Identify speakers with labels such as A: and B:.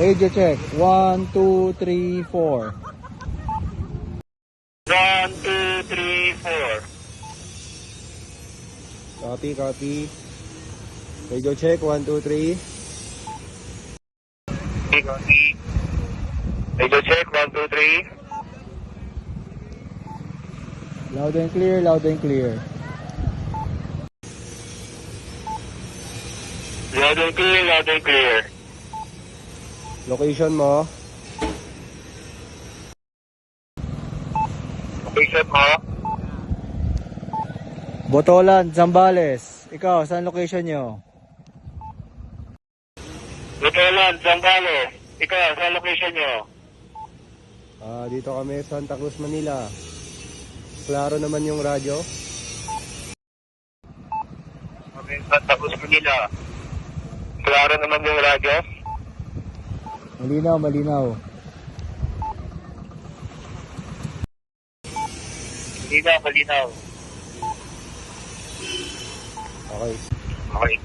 A: Radio check. 1, 2, 3, 4.
B: 1, 2, 3, 4.
A: Copy, copy. Radio check. 1, 2, 3.
B: Copy. Radio check, 1, 2, 3.
A: Loud and clear, loud and clear.
B: Loud and clear, loud and clear.
A: Location mo.
B: Location mo.
A: Botolan, Zambales. Ikaw, saan location nyo?
B: Lutolan, Zambales. Ikaw, saan location nyo?
A: Dito kami, Santa Cruz, Manila. Klaro naman yung radyo.
B: Okay, Santa Cruz, Manila. Klaro naman yung radyo.
A: Malinaw, malinaw.
B: Malinaw, malinaw.
A: Okay.
B: Okay.